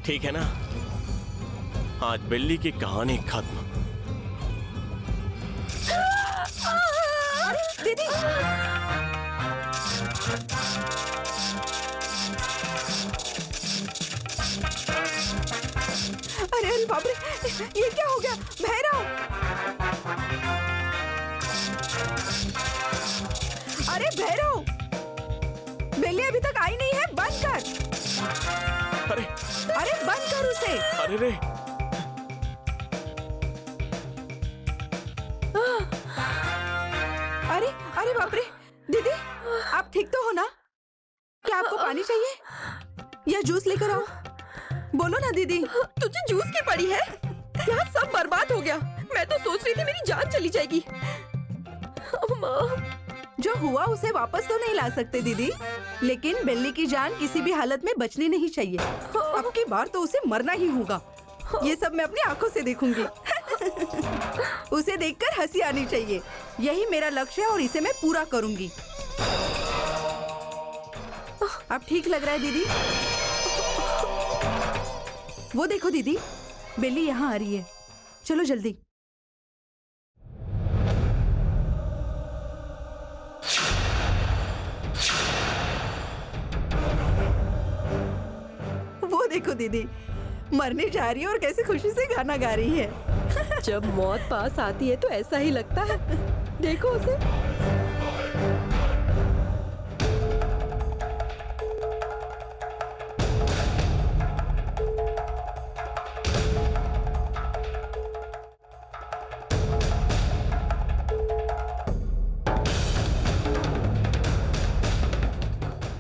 ठीक है ना, आज बिल्ली की कहानी खत्म। अरे दीदी, अरे अरे बाप रे, ये क्या हो गया भैरव? अरे भैरव, बिल्ली अभी तक आई नहीं है, बंद कर। अरे अरे बंद कर उसे। अरे रे, अरे अरे बाप रे, दीदी आप ठीक तो हो ना? क्या आपको पानी चाहिए या जूस लेकर आओ? बोलो ना दीदी। तुझे जूस की पड़ी है? यहाँ सब बर्बाद हो गया। मैं तो सोच रही थी मेरी जान चली जाएगी। अम्मा, जो हुआ उसे वापस तो नहीं ला सकते दीदी, लेकिन बिल्ली की जान किसी भी हालत में बचनी नहीं चाहिए। अब की बार तो उसे मरना ही होगा। ये सब मैं अपनी आंखों से देखूंगी। उसे देखकर हंसी आनी चाहिए, यही मेरा लक्ष्य है और इसे मैं पूरा करूंगी। अब ठीक लग रहा है दीदी? वो देखो दीदी, बिल्ली यहाँ आ रही है। चलो जल्दी। वो देखो दीदी, मरने जा रही है और कैसे खुशी से गाना गा रही है। जब मौत पास आती है तो ऐसा ही लगता है। देखो उसे।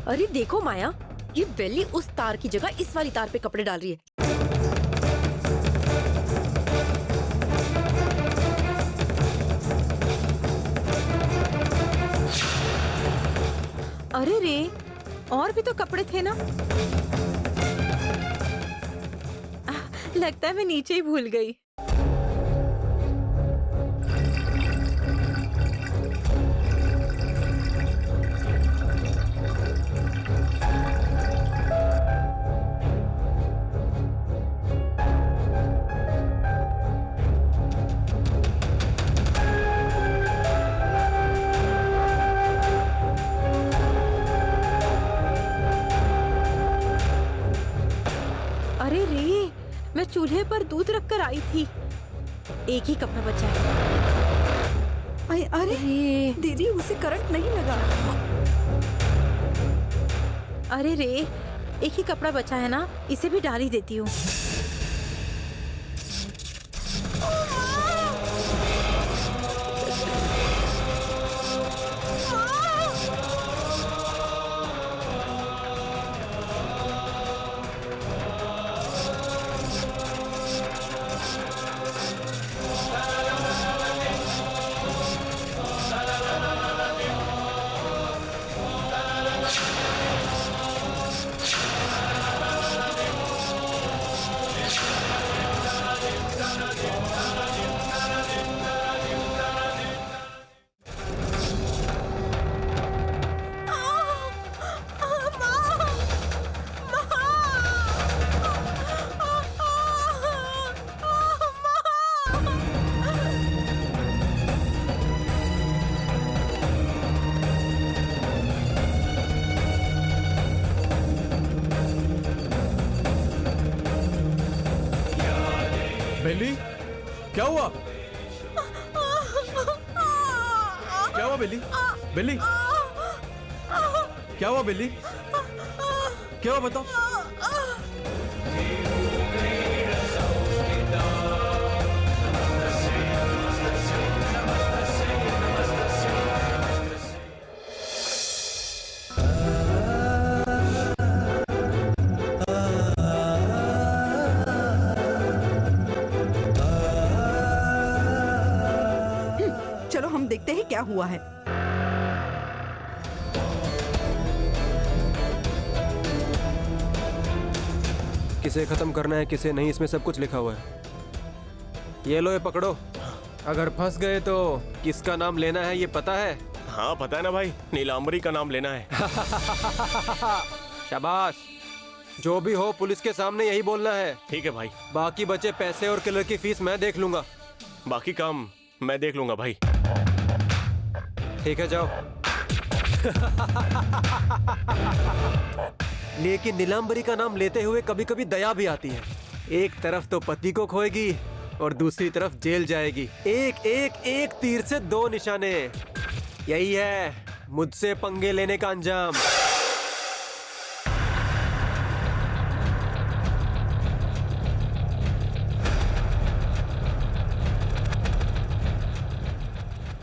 अरे देखो माया, ये बिल्ली उस तार की जगह इस वाली तार पे कपड़े डाल रही है। अरे रे, और भी तो कपड़े थे ना। लगता है मैं नीचे ही भूल गई। अरे रे, मैं चूल्हे पर दूध रखकर आई थी। एक ही कपड़ा बचा है। अरे दीदी, उसे करंट नहीं लगा। अरे रे, एक ही कपड़ा बचा है ना, इसे भी डाल ही देती हूँ। बिल्ली, क्या हुआ? क्या हुआ बिल्ली? बिल्ली, क्या हुआ बिल्ली? क्या हुआ बताओ? चलो हम देखते हैं क्या हुआ है। किसे खत्म करना है किसे नहीं, इसमें सब कुछ लिखा हुआ है। ये लो, ये पकड़ो। अगर फंस गए तो किसका नाम लेना है ये पता है? हाँ पता है ना भाई, नीलांबरी का नाम लेना है। शाबाश, जो भी हो पुलिस के सामने यही बोलना है। ठीक है भाई, बाकी बचे पैसे और किलर की फीस मैं देख लूंगा। बाकी काम मैं देख लूंगा भाई। ठीक है जाओ। लेकिन नीलांबरी का नाम लेते हुए कभी कभी दया भी आती है। एक तरफ तो पति को खोएगी और दूसरी तरफ जेल जाएगी। एक एक एक तीर से दो निशाने। यही है मुझसे पंगे लेने का अंजाम।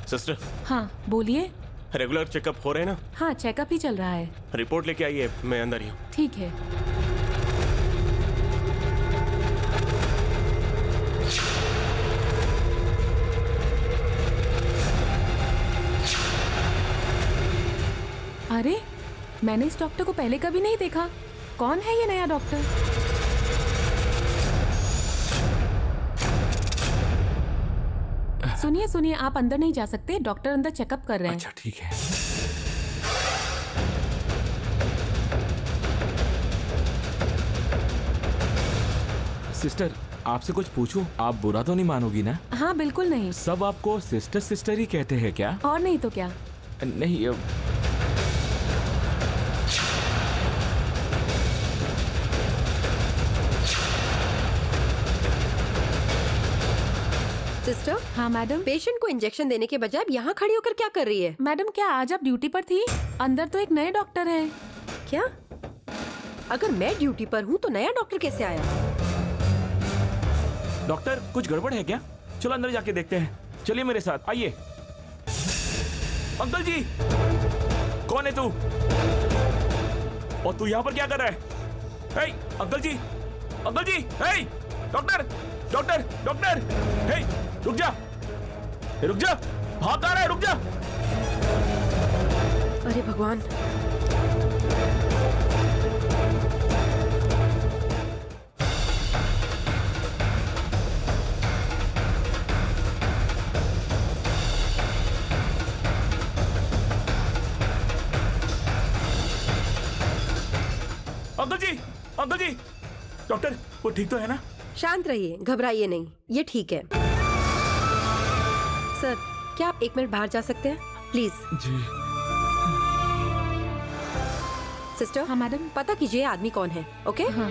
सिस्टर, हाँ बोलिए। रेगुलर चेकअप हो रहे हैं ना? हाँ चेकअप ही चल रहा है। रिपोर्ट लेके आइए, मैं अंदर ही हूँ। ठीक है। अरे मैंने इस डॉक्टर को पहले कभी नहीं देखा। कौन है ये नया डॉक्टर? सुनिए सुनिए, आप अंदर नहीं जा सकते, डॉक्टर अंदर चेकअप कर रहे हैं। अच्छा ठीक है। सिस्टर आपसे कुछ पूछूं? आप बुरा तो नहीं मानोगी ना? हाँ बिल्कुल नहीं। सब आपको सिस्टर सिस्टर ही कहते हैं क्या? और नहीं तो क्या। नहीं सिस्टर, हाँ मैडम। पेशेंट को इंजेक्शन देने के बजाय यहाँ खड़ी होकर क्या कर रही है? मैडम क्या आज आप ड्यूटी पर थी? अंदर तो एक नए डॉक्टर हैं। क्या? अगर मैं ड्यूटी पर हूँ तो नया डॉक्टर कैसे आया? डॉक्टर कुछ गड़बड़ है क्या? चलो अंदर जाके देखते हैं। चलिए मेरे साथ आइए। अंकल जी, कौन है तू? और तू यहाँ पर क्या कर रहा है? हे, अंकल जी, अंकल जी, हे, डॉक्टर, डॉक्टर, डॉक्टर, हे, रुक जा, रुक जा, भाग आ रहा है, रुक जा। अरे भगवान, अंकल जी, अंकल जी, डॉक्टर वो ठीक तो है ना? शांत रहिए, घबराइए नहीं, ये ठीक है। सर, क्या आप 1 मिनट बाहर जा सकते हैं प्लीज? जी। सिस्टर, हाँ मैडम। पता कीजिए आदमी कौन है, ओके? हाँ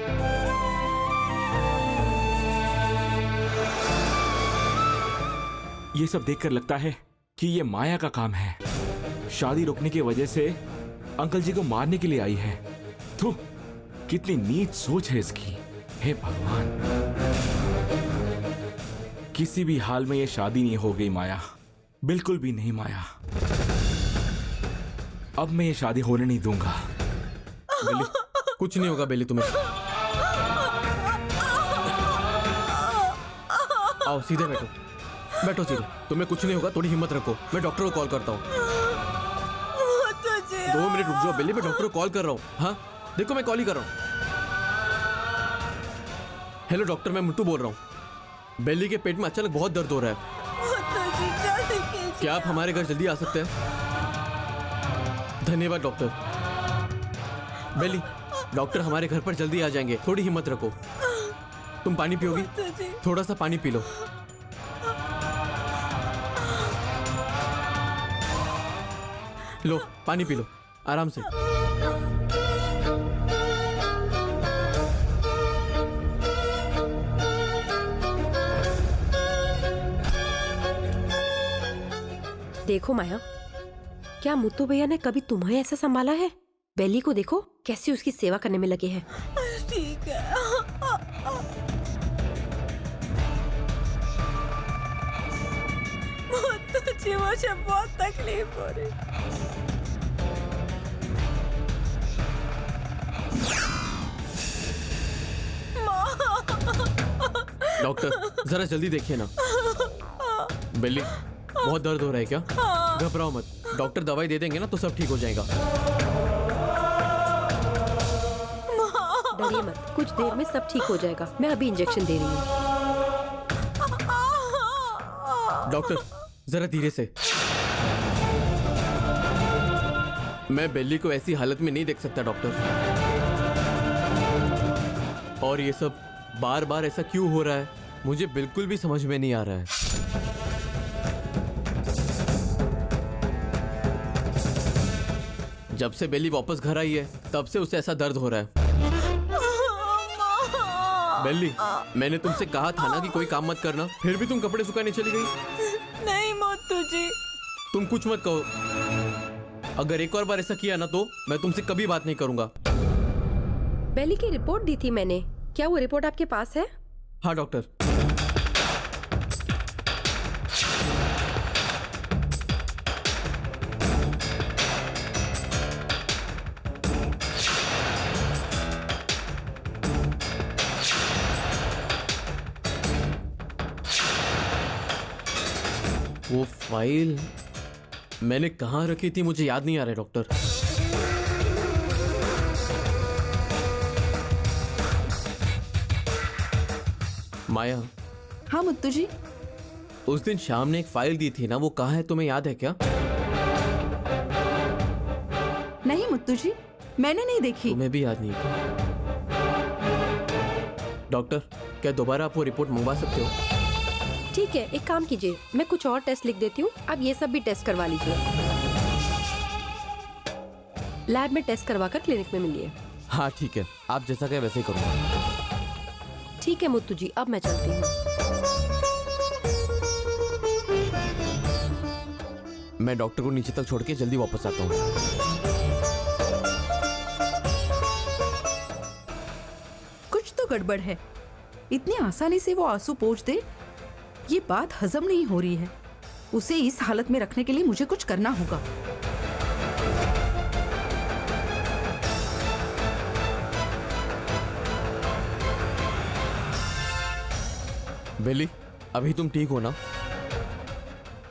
ये सब देखकर लगता है कि ये माया का काम है। शादी रोकने की वजह से अंकल जी को मारने के लिए आई है। थू, कितनी नीच सोच है इसकी। हे भगवान, किसी भी हाल में ये शादी नहीं हो गई माया, बिल्कुल भी नहीं माया। अब मैं ये शादी होने नहीं दूंगा। बेली, कुछ नहीं होगा बेली तुम्हें। आओ सीधे बैठो, बैठो सीधे। तुम्हें कुछ नहीं होगा, थोड़ी हिम्मत रखो। मैं डॉक्टर को कॉल करता हूँ। 2 मिनट रुक जाओ बेली, मैं डॉक्टर को कॉल कर रहा हूँ। हाँ देखो मैं कॉल ही कर रहा हूँ। हेलो डॉक्टर, मैं मुट्टू बोल रहा हूँ। बेली के पेट में अचानक बहुत दर्द हो रहा है। क्या आप हमारे घर जल्दी आ सकते हैं? धन्यवाद डॉक्टर। बेली, डॉक्टर हमारे घर पर जल्दी आ जाएंगे, थोड़ी हिम्मत रखो। तुम पानी पियोगी? थोड़ा सा पानी पी लो। लो पानी पी लो आराम से। देखो माया, क्या मुत्तू भैया ने कभी तुम्हें ऐसा संभाला है? बेली को देखो कैसे उसकी सेवा करने में लगे हैं। ठीक है। मुझे बहुत तकलीफ हो रही। डॉक्टर जरा जल्दी देखिए ना। बेली, बहुत दर्द हो रहा है क्या? घबराओ मत, डॉक्टर दवाई दे देंगे ना तो सब ठीक हो जाएगा। डरिए मत, कुछ देर में सब ठीक हो जाएगा। मैं अभी इंजेक्शन दे रही हूँ। डॉक्टर जरा धीरे से। मैं बेली को ऐसी हालत में नहीं देख सकता डॉक्टर। और ये सब बार बार ऐसा क्यों हो रहा है, मुझे बिल्कुल भी समझ में नहीं आ रहा है। जब से बेली वापस घर आई है तब से उसे ऐसा दर्द हो रहा है। बेली, मैंने तुमसे कहा था ना कि कोई काम मत करना, फिर भी तुम कपड़े सुखाने चली गई। नहीं मोतू जी। तुम कुछ मत कहो, अगर एक और बार ऐसा किया ना तो मैं तुमसे कभी बात नहीं करूंगा। बेली की रिपोर्ट दी थी मैंने, क्या वो रिपोर्ट आपके पास है? हाँ डॉक्टर। वो फाइल मैंने कहाँ रखी थी मुझे याद नहीं आ रहा है डॉक्टर। माया, हाँ मुत्तू जी। उस दिन शाम ने एक फाइल दी थी ना, वो कहाँ है तुम्हें याद है क्या? नहीं मुत्तू जी, मैंने नहीं देखी। तुम्हें भी याद नहीं है? डॉक्टर, क्या दोबारा आप वो रिपोर्ट मंगवा सकते हो? ठीक है, एक काम कीजिए, मैं कुछ और टेस्ट लिख देती हूँ, आप ये सब भी टेस्ट करवा लीजिए। लैब में टेस्ट करवा कर क्लिनिक में मिलिए। हाँ ठीक है, आप जैसा कहे वैसे ही करूँगा। ठीक है मुत्तू जी, अब मैं चलती हूँ। मैं डॉक्टर को नीचे तक छोड़ के जल्दी वापस आता हूँ। कुछ तो गड़बड़ है, इतनी आसानी से वो आंसू पोंछ दे, ये बात हजम नहीं हो रही है। उसे इस हालत में रखने के लिए मुझे कुछ करना होगा। बेली, अभी तुम ठीक हो ना?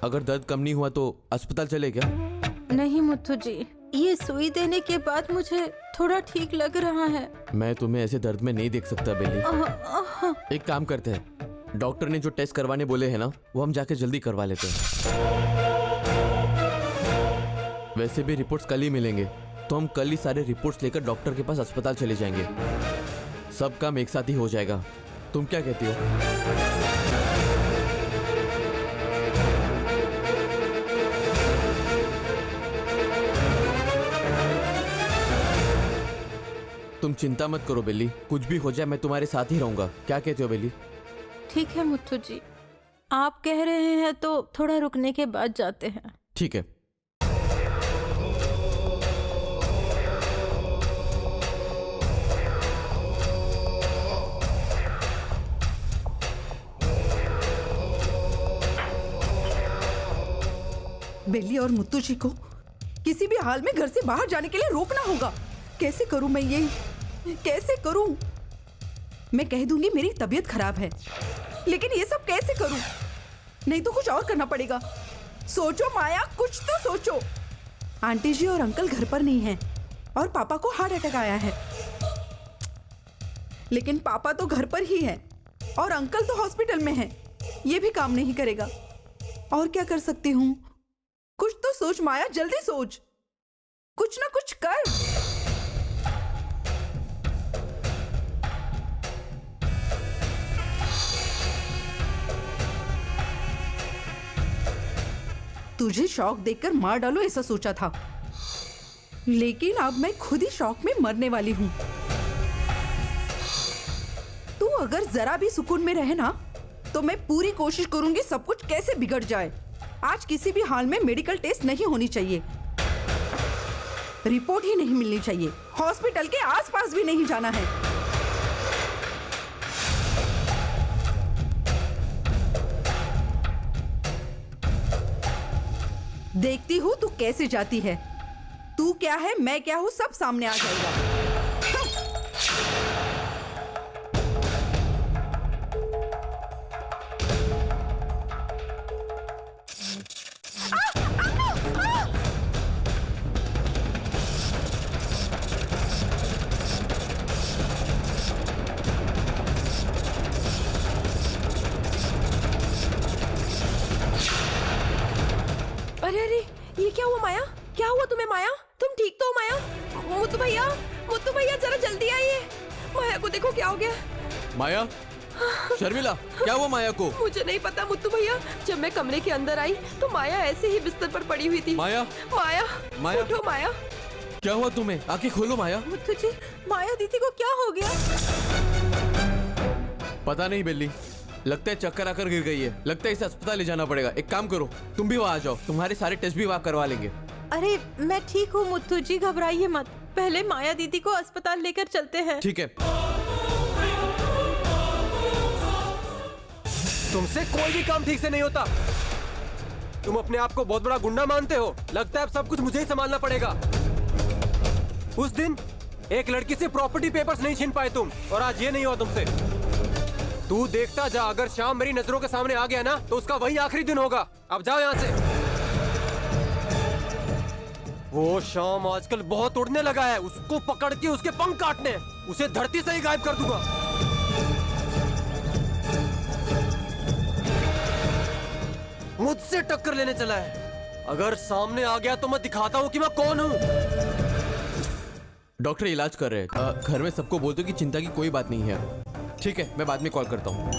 अगर दर्द कम नहीं हुआ तो अस्पताल चले क्या? नहीं मुत्थू जी, ये सुई देने के बाद मुझे थोड़ा ठीक लग रहा है। मैं तुम्हें ऐसे दर्द में नहीं देख सकता बेली। एक काम करते हैं, डॉक्टर ने जो टेस्ट करवाने बोले हैं ना, वो हम जाके जल्दी करवा लेते हैं। वैसे भी रिपोर्ट्स कल ही मिलेंगे, तो हम कल ही सारे रिपोर्ट्स लेकर डॉक्टर के पास अस्पताल चले जाएंगे। सब काम एक साथ ही हो जाएगा। तुम क्या कहती हो? तुम चिंता मत करो बेली, कुछ भी हो जाए मैं तुम्हारे साथ ही रहूंगा। क्या कहते हो बेली? ठीक है मुत्थू जी, आप कह रहे हैं तो थोड़ा रुकने के बाद जाते हैं। ठीक है। बेली और मुत्तू जी को किसी भी हाल में घर से बाहर जाने के लिए रोकना होगा। कैसे करूं मैं ये, कैसे करूं? मैं कह दूंगी मेरी तबीयत खराब है, लेकिन ये सब कैसे करूं? नहीं तो कुछ और करना पड़ेगा। सोचो माया, कुछ तो सोचो। आंटी जी और अंकल घर पर नहीं हैं और पापा को हार्ट अटैक आया है। लेकिन पापा तो घर पर ही है और अंकल तो हॉस्पिटल में है। ये भी काम नहीं करेगा। और क्या कर सकती हूँ? कुछ तो सोच माया, जल्दी सोच, कुछ ना कुछ कर। तुझे शौक देखकर मार डालो ऐसा सोचा था, लेकिन अब मैं खुद ही शौक में मरने वाली हूं। तू अगर जरा भी सुकून में रहे ना, तो मैं पूरी कोशिश करूंगी सब कुछ कैसे बिगड़ जाए। आज किसी भी हाल में मेडिकल टेस्ट नहीं होनी चाहिए, रिपोर्ट ही नहीं मिलनी चाहिए, हॉस्पिटल के आसपास भी नहीं जाना है। देखती हूँ तू कैसे जाती है। तू क्या है, मैं क्या हूँ, सब सामने आ जाएगा। अरे अरे, ये क्या हुआ माया? क्या हुआ तुम्हें माया? तुम ठीक तो हो माया? मुत्तू भैया जरा जल्दी आइए। माया को देखो क्या हो गया। माया, शर्मिला, क्या हुआ माया को? मुझे नहीं पता मुत्तू भैया, जब मैं कमरे के अंदर आई तो माया ऐसे ही बिस्तर पर पड़ी हुई थी। माया, माया, माया। उठो माया। क्या हुआ तुम्हें? आंखें खोलो माया। मुत्तू जी, माया दीदी को क्या हो गया? पता नहीं बिल्ली, लगता है चक्कर आकर गिर गई है। लगता है इसे अस्पताल ले जाना पड़ेगा। एक काम करो, तुम भी वहाँ आ जाओ, तुम्हारे सारे टेस्ट भी वहाँ करवा लेंगे। अरे मैं ठीक हूँ मुत्तू जी, घबराइए मत। पहले माया दीदी को अस्पताल लेकर चलते हैं। ठीक है। तुमसे कोई भी काम ठीक से नहीं होता। तुम अपने आप को बहुत बड़ा गुंडा मानते हो। लगता है अब सब कुछ मुझे ही संभालना पड़ेगा। उस दिन एक लड़की से प्रॉपर्टी पेपर्स नहीं छीन पाए तुम, और आज ये नहीं हुआ तुमसे। तू देखता जा, अगर शाम मेरी नजरों के सामने आ गया ना तो उसका वही आखिरी दिन होगा। अब जाओ यहाँ से। वो शाम आजकल बहुत उड़ने लगा है, उसको पकड़ के उसके पंख काटने, उसे धरती से ही गायब कर दूंगा। मुझसे टक्कर लेने चला है। अगर सामने आ गया तो मैं दिखाता हूँ कि मैं कौन हूँ। डॉक्टर इलाज कर रहे हैं। घर में सबको बोल दो कि चिंता की कोई बात नहीं है। ठीक है, मैं बाद में कॉल करता हूँ।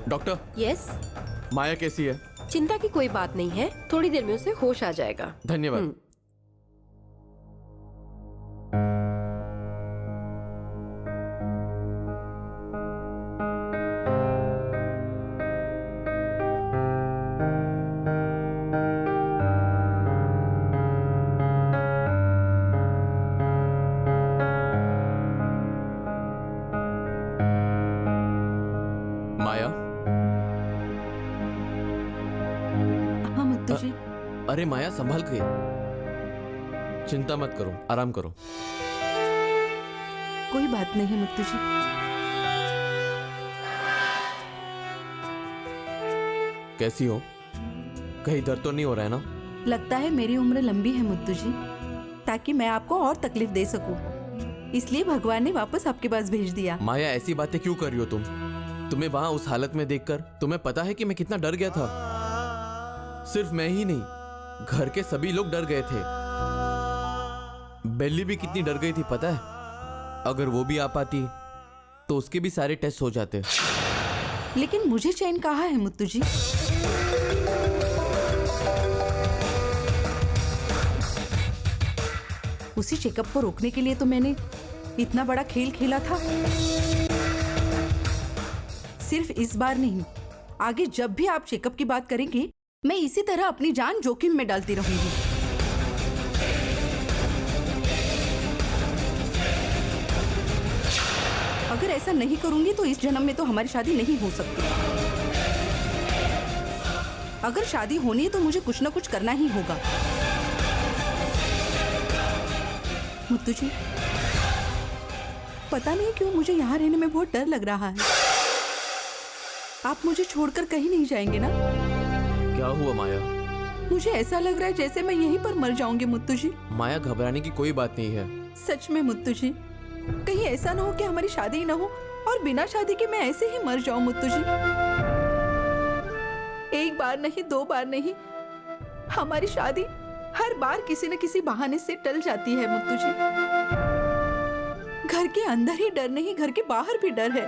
डॉक्टर, यस, माया कैसी है? चिंता की कोई बात नहीं है, थोड़ी देर में उसे होश आ जाएगा। धन्यवाद। माया, हाँ मुत्तू जी। अरे माया, संभाल के। चिंता मत करो, आराम करो। कोई बात नहीं है मुत्तू जी। कैसी हो? कहीं दर्द तो नहीं हो रहा है ना? लगता है मेरी उम्र लंबी है मुत्तू जी, ताकि मैं आपको और तकलीफ दे सकूं। इसलिए भगवान ने वापस आपके पास भेज दिया। माया, ऐसी बातें क्यों कर रही हो तुम? तुम्हें वहां उस हालत में देखकर तुम्हें पता है कि मैं कितना डर गया था। सिर्फ मैं ही नहीं, घर के सभी लोग डर गए थे। बेली भी कितनी डर गई थी पता है? अगर वो भी आ पाती तो उसके भी सारे टेस्ट हो जाते। लेकिन मुझे चैन कहाँ है मुत्तू जी? उसी चेकअप को रोकने के लिए तो मैंने इतना बड़ा खेल खेला था। सिर्फ इस बार नहीं, आगे जब भी आप चेकअप की बात करेंगे मैं इसी तरह अपनी जान जोखिम में डालती रहूंगी। अगर ऐसा नहीं करूंगी तो इस जन्म में तो हमारी शादी नहीं हो सकती। अगर शादी होनी है तो मुझे कुछ ना कुछ करना ही होगा। मुत्तू जी, पता नहीं क्यों मुझे यहाँ रहने में बहुत डर लग रहा है। आप मुझे छोड़कर कहीं नहीं जाएंगे ना? क्या हुआ माया? मुझे ऐसा लग रहा है जैसे मैं यहीं पर मर जाऊंगी मुत्तू जी। माया, घबराने की कोई बात नहीं है। सच में मुत्तू जी, कहीं ऐसा ना हो कि हमारी शादी ही ना हो और बिना शादी के मैं ऐसे ही मर जाऊं मुत्तू जी। एक बार नहीं, दो बार नहीं, हमारी शादी हर बार किसी न किसी बहाने से टल जाती है मुत्तू जी। घर के अंदर ही डर नहीं, घर के बाहर भी डर है।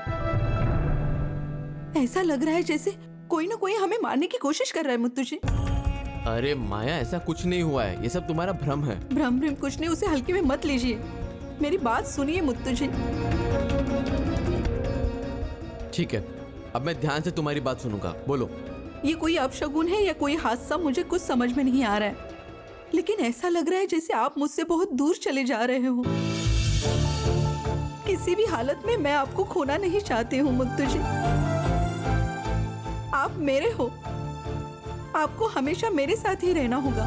ऐसा लग रहा है जैसे कोई ना कोई हमें मारने की कोशिश कर रहा है मुत्तू जी। अरे माया, ऐसा कुछ नहीं हुआ है, ये सब तुम्हारा भ्रम है। भ्रम भ्रम कुछ नहीं, उसे हल्के में मत लीजिए। मेरी बात सुनिए मुत्तू जी। ठीक है, अब मैं ध्यान से तुम्हारी बात सुनूंगा। बोलो। ये कोई अपशगुन है या कोई हादसा, मुझे कुछ समझ में नहीं आ रहा है, लेकिन ऐसा लग रहा है जैसे आप मुझसे बहुत दूर चले जा रहे हो। किसी भी हालत में मैं आपको खोना नहीं चाहती हूँ मुत्तू जी। आप मेरे हो, आपको हमेशा मेरे साथ ही रहना होगा।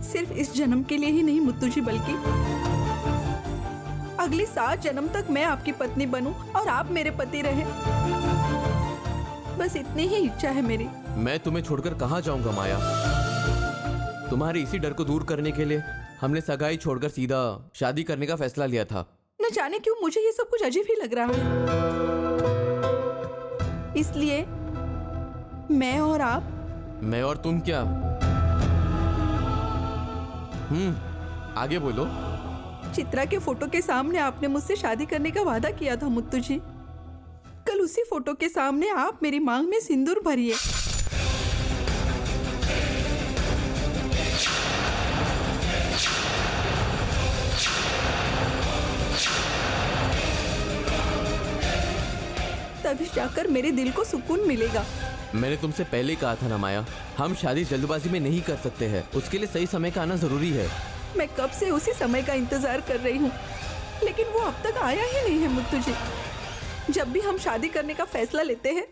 सिर्फ इस जन्म के लिए ही नहीं मुत्तू जी, बल्कि अगले 7 जन्म तक मैं आपकी पत्नी बनूं और आप मेरे पति रहे। बस इतनी ही इच्छा है मेरी। मैं तुम्हें छोड़कर कहाँ जाऊंगा माया? तुम्हारे इसी डर को दूर करने के लिए हमने सगाई छोड़कर सीधा शादी करने का फैसला लिया था। न जाने क्यों मुझे ये सब कुछ अजीब ही लग रहा है। इसलिए मैं और आप, मैं और तुम क्या? आगे बोलो। चित्रा के फोटो के सामने आपने मुझसे शादी करने का वादा किया था मुत्तू जी। कल उसी फोटो के सामने आप मेरी मांग में सिंदूर भरिए। तभी जाकर मेरे दिल को सुकून मिलेगा। मैंने तुमसे पहले ही कहा था ना माया, हम शादी जल्दबाजी में नहीं कर सकते हैं। उसके लिए सही समय का आना जरूरी है। मैं कब से उसी समय का इंतजार कर रही हूँ, लेकिन वो अब तक आया ही नहीं है मुत्तू जी। जब भी हम शादी करने का फैसला लेते हैं,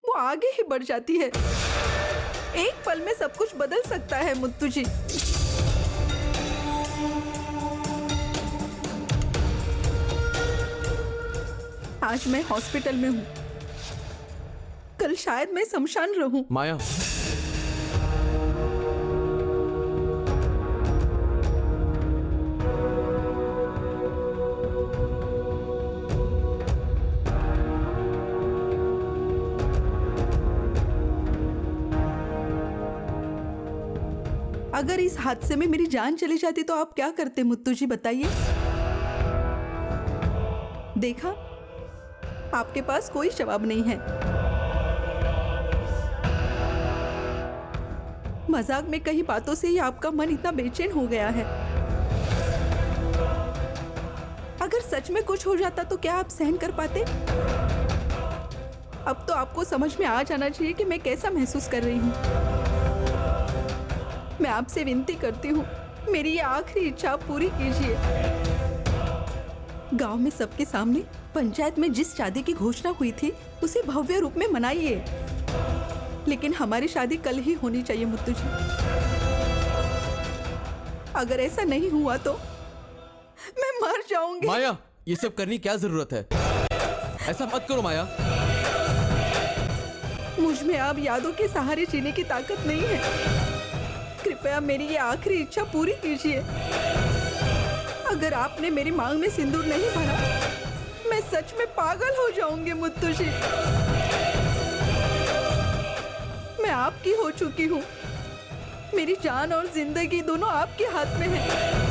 वो आगे ही बढ़ जाती है। एक पल में सब कुछ बदल सकता है मुत्तू जी। आज मैं हॉस्पिटल में हूँ, कल शायद मैं शमशान रहूं। माया, अगर इस हादसे में मेरी जान चली जाती तो आप क्या करते मुत्तू जी, बताइए। देखा, आपके पास कोई जवाब नहीं है। मजाक में कई बातों से ही आपका मन इतना बेचैन हो गया है। अगर सच में कुछ हो जाता तो क्या आप सहन कर पाते? अब तो आपको समझ में आ जाना चाहिए कि मैं कैसा महसूस कर रही हूँ। मैं आपसे विनती करती हूँ, मेरी ये आखिरी इच्छा पूरी कीजिए। गांव में सबके सामने पंचायत में जिस शादी की घोषणा हुई थी, उसे भव्य रूप में मनाइए। लेकिन हमारी शादी कल ही होनी चाहिए मुत्तू जी। अगर ऐसा नहीं हुआ तो मैं मर जाऊंगी। माया, ये सब करने की क्या जरूरत है? ऐसा मत करो माया। मुझ में अब यादों के सहारे जीने की ताकत नहीं है। कृपया मेरी ये आखिरी इच्छा पूरी कीजिए। अगर आपने मेरी मांग में सिंदूर नहीं भरा, मैं सच में पागल हो जाऊंगी मुत्तू जी। मैं आपकी हो चुकी हूँ। मेरी जान और जिंदगी दोनों आपके हाथ में है।